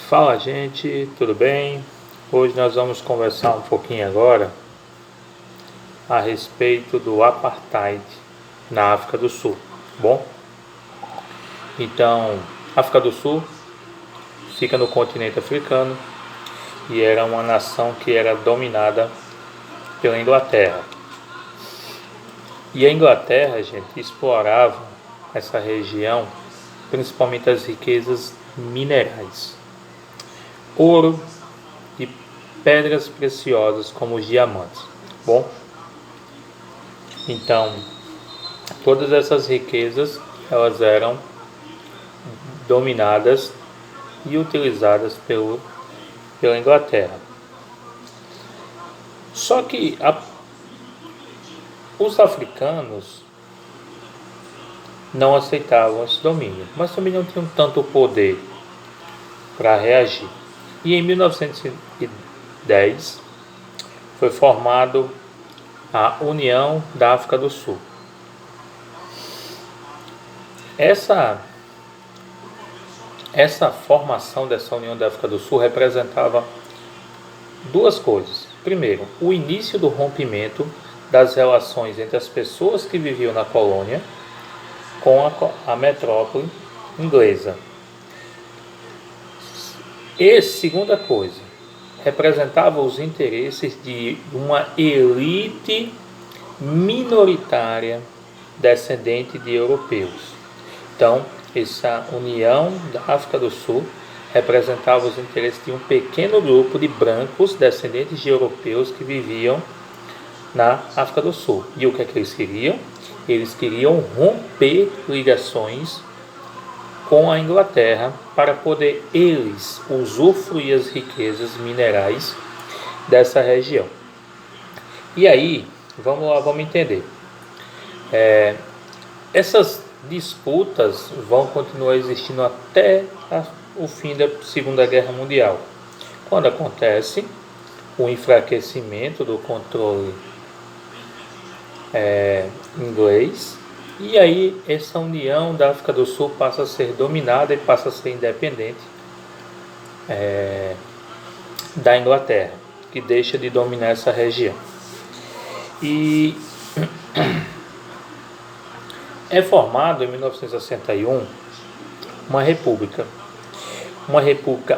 Fala, gente, tudo bem? Hoje nós vamos conversar um pouquinho agora a respeito do apartheid na África do Sul. Bom, então, África do Sul fica no continente africano e era uma nação que era dominada pela Inglaterra. E a Inglaterra, gente, explorava essa região, principalmente as riquezas minerais. Ouro e pedras preciosas como os diamantes. Bom, então todas essas riquezas elas eram dominadas e utilizadas pela Inglaterra. Só que os africanos não aceitavam esse domínio, mas também não tinham tanto poder para reagir. E em 1910 foi formado a União da África do Sul. Essa formação dessa União da África do Sul representava duas coisas. Primeiro, o início do rompimento das relações entre as pessoas que viviam na colônia com a metrópole inglesa. E segunda coisa, representava os interesses de uma elite minoritária descendente de europeus. Então, essa União da África do Sul representava os interesses de um pequeno grupo de brancos descendentes de europeus que viviam na África do Sul. E o que é que eles queriam? Eles queriam romper ligações com a Inglaterra para poder eles usufruir as riquezas minerais dessa região. E aí, vamos entender. Essas disputas vão continuar existindo até o fim da Segunda Guerra Mundial, quando acontece o enfraquecimento do controle inglês. E aí essa União da África do Sul passa a ser dominada e passa a ser independente da Inglaterra, que deixa de dominar essa região. E é formado em 1961 uma república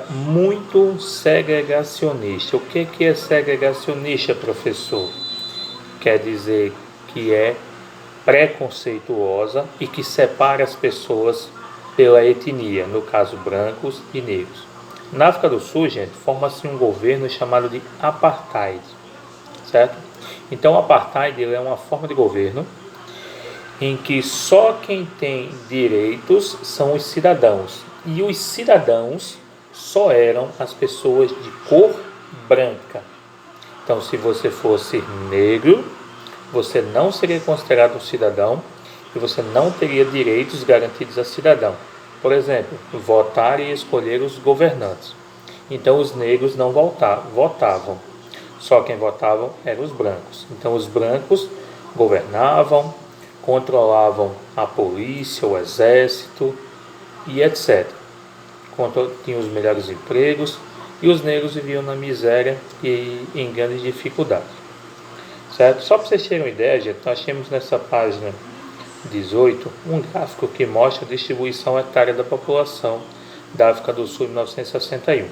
muito segregacionista. O que é segregacionista, professor? Quer dizer que é preconceituosa e que separa as pessoas pela etnia, no caso brancos e negros. Na África do Sul, gente, forma-se um governo chamado de apartheid, certo? Então, o apartheid é uma forma de governo em que só quem tem direitos são os cidadãos, e os cidadãos só eram as pessoas de cor branca. Então, se você fosse negro, você não seria considerado um cidadão e você não teria direitos garantidos a cidadão. Por exemplo, votar e escolher os governantes. Então, os negros não votavam. Só quem votavam eram os brancos. Então, os brancos governavam, controlavam a polícia, o exército e etc. Tinham os melhores empregos e os negros viviam na miséria e em grandes dificuldades. Certo? Só para vocês terem uma ideia, gente, nós temos nessa página 18 um gráfico que mostra a distribuição etária da população da África do Sul em 1961.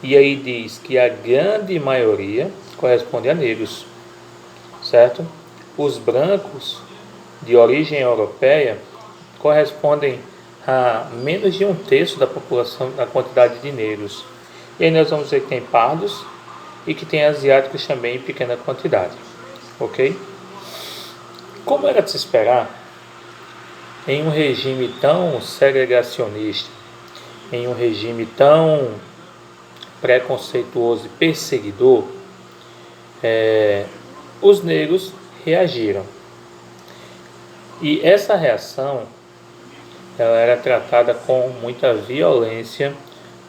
E aí diz que a grande maioria corresponde a negros, certo? Os brancos de origem europeia correspondem a menos de 1/3 da população, da quantidade de negros. E aí nós vamos ver que tem pardos e que tem asiáticos também em pequena quantidade, ok? Como era de se esperar, em um regime tão segregacionista, em um regime tão preconceituoso e perseguidor, os negros reagiram. E essa reação ela era tratada com muita violência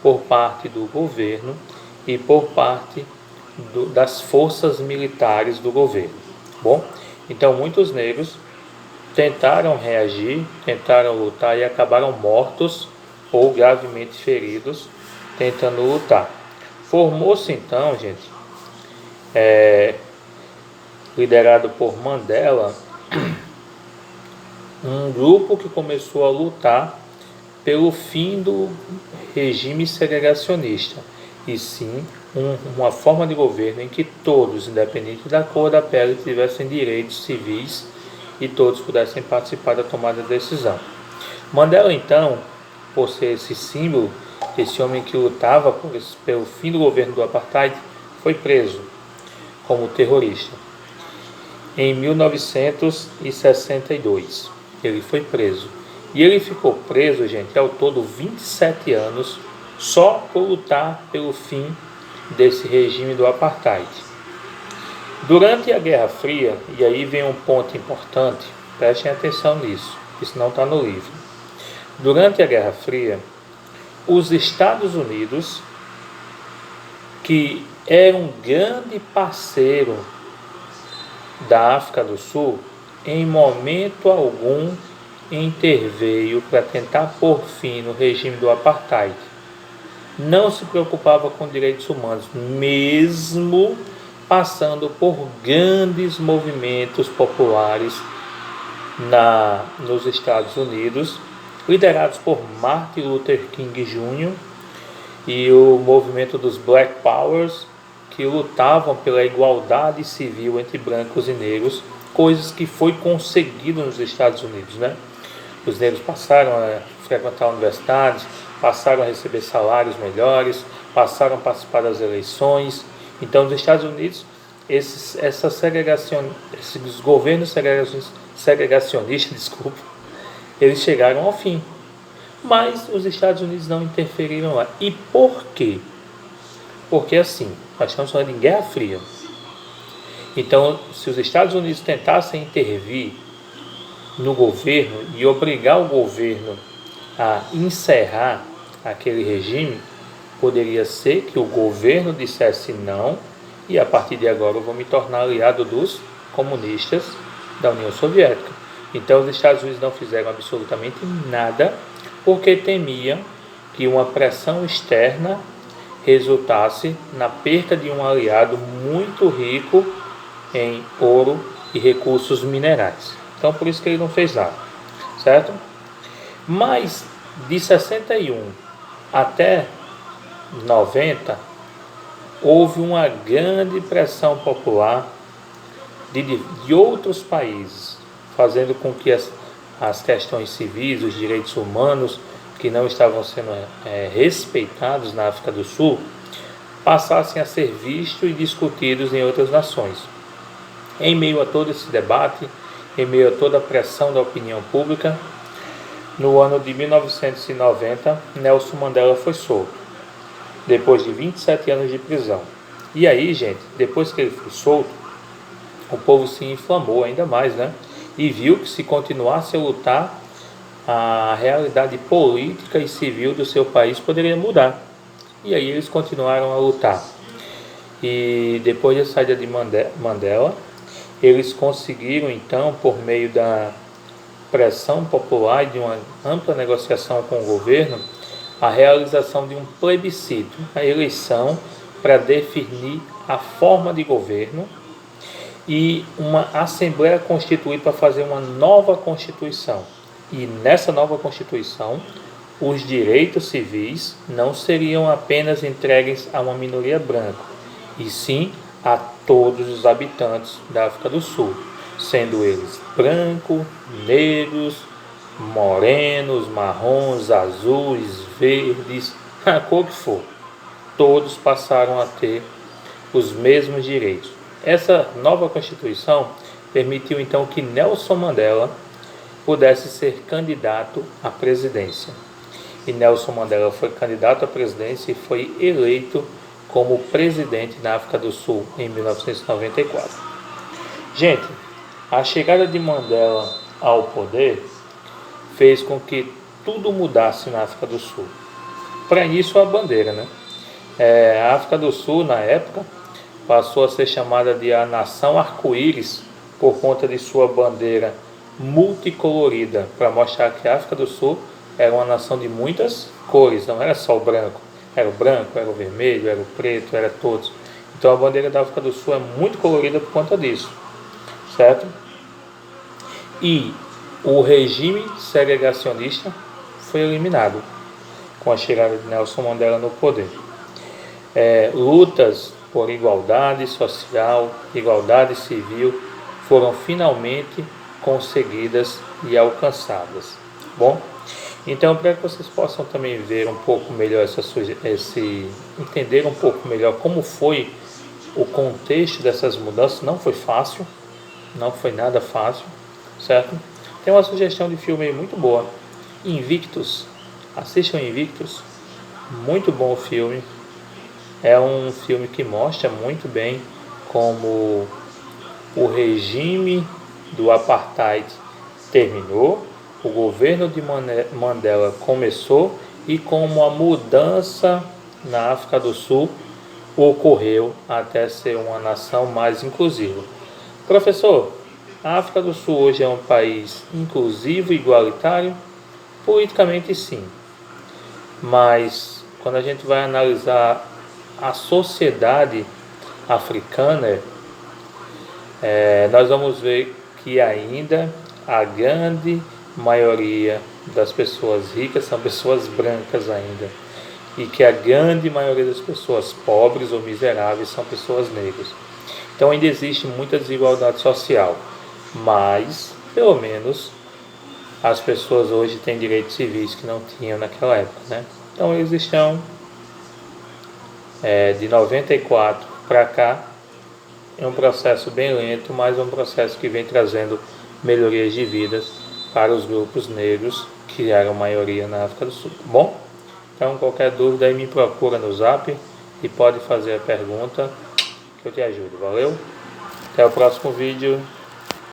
por parte do governo e por parte das forças militares do governo. Bom, então muitos negros tentaram reagir, tentaram lutar e acabaram mortos ou gravemente feridos tentando lutar. Formou-se então, gente, liderado por Mandela, um grupo que começou a lutar pelo fim do regime segregacionista, e sim uma forma de governo em que todos, independente da cor da pele, tivessem direitos civis e todos pudessem participar da tomada de decisão. Mandela, então, por ser esse símbolo, esse homem que lutava pelo fim do governo do apartheid, foi preso como terrorista. Em 1962, ele foi preso. E ele ficou preso, gente, ao todo 27 anos, só por lutar pelo fim desse regime do apartheid. Durante a Guerra Fria, e aí vem um ponto importante, prestem atenção nisso, isso não está no livro. Durante a Guerra Fria, os Estados Unidos, que era um grande parceiro da África do Sul, em momento algum interveio para tentar pôr fim no regime do apartheid. Não se preocupava com direitos humanos, mesmo passando por grandes movimentos populares nos Estados Unidos, liderados por Martin Luther King Jr. e o movimento dos Black Powers, que lutavam pela igualdade civil entre brancos e negros, coisas que foi conseguido nos Estados Unidos, né? Os negros passaram a frequentar universidades, passaram a receber salários melhores, passaram a participar das eleições. Então, nos Estados Unidos, esses governos segregacionistas, eles chegaram ao fim. Mas os Estados Unidos não interferiram lá. E por quê? Porque assim, nós estamos falando em Guerra Fria. Então, se os Estados Unidos tentassem intervir no governo e obrigar o governo a encerrar aquele regime, poderia ser que o governo dissesse não, e a partir de agora eu vou me tornar aliado dos comunistas da União Soviética. Então os Estados Unidos não fizeram absolutamente nada, porque temiam que uma pressão externa resultasse na perda de um aliado muito rico em ouro e recursos minerais. Então por isso que ele não fez nada, certo? Mas de 61 até 90, houve uma grande pressão popular de outros países, fazendo com que as questões civis, os direitos humanos, que não estavam sendo respeitados na África do Sul, passassem a ser vistos e discutidos em outras nações. Em meio a todo esse debate, em meio a toda a pressão da opinião pública, no ano de 1990, Nelson Mandela foi solto, depois de 27 anos de prisão. E aí, gente, depois que ele foi solto, o povo se inflamou ainda mais, né? E viu que se continuasse a lutar, a realidade política e civil do seu país poderia mudar. E aí eles continuaram a lutar. E depois da saída de Mandela, eles conseguiram então, por meio da pressão popular e de uma ampla negociação com o governo, a realização de um plebiscito, a eleição para definir a forma de governo e uma assembleia constituída para fazer uma nova constituição. E nessa nova constituição, os direitos civis não seriam apenas entregues a uma minoria branca, e sim a todos os habitantes da África do Sul, sendo eles brancos, negros, morenos, marrons, azuis, verdes, a cor que for. Todos passaram a ter os mesmos direitos. Essa nova Constituição permitiu então que Nelson Mandela pudesse ser candidato à presidência. E Nelson Mandela foi candidato à presidência e foi eleito como presidente na África do Sul em 1994. Gente, a chegada de Mandela ao poder fez com que tudo mudasse na África do Sul. Para isso, a bandeira, né? A África do Sul, na época, passou a ser chamada de a Nação Arco-Íris por conta de sua bandeira multicolorida, para mostrar que a África do Sul era uma nação de muitas cores, não era só o branco, Era o branco, era o vermelho, era o preto, era todos. Então a bandeira da África do Sul é muito colorida por conta disso, certo? E o regime segregacionista foi eliminado com a chegada de Nelson Mandela no poder. Lutas por igualdade social, igualdade civil foram finalmente conseguidas e alcançadas. Bom, então para que vocês possam também ver um pouco melhor entender um pouco melhor como foi o contexto dessas mudanças, não foi fácil, não foi nada fácil, certo? Tem uma sugestão de filme aí muito boa, Invictus. Assistam Invictus, muito bom o filme. É um filme que mostra muito bem como o regime do apartheid terminou, o governo de Mandela começou e como a mudança na África do Sul ocorreu até ser uma nação mais inclusiva. Professor, a África do Sul hoje é um país inclusivo e igualitário? Politicamente sim, mas quando a gente vai analisar a sociedade africana, nós vamos ver que ainda a grande maioria das pessoas ricas são pessoas brancas ainda, e que a grande maioria das pessoas pobres ou miseráveis são pessoas negras. Então ainda existe muita desigualdade social, mas pelo menos as pessoas hoje têm direitos civis que não tinham naquela época, né? Então eles estão de 94 para cá é um processo bem lento, mas é um processo que vem trazendo melhorias de vidas para os grupos negros que eram maioria na África do Sul. Bom, então qualquer dúvida aí me procura no Zap e pode fazer a pergunta que eu te ajudo. Valeu? Até o próximo vídeo.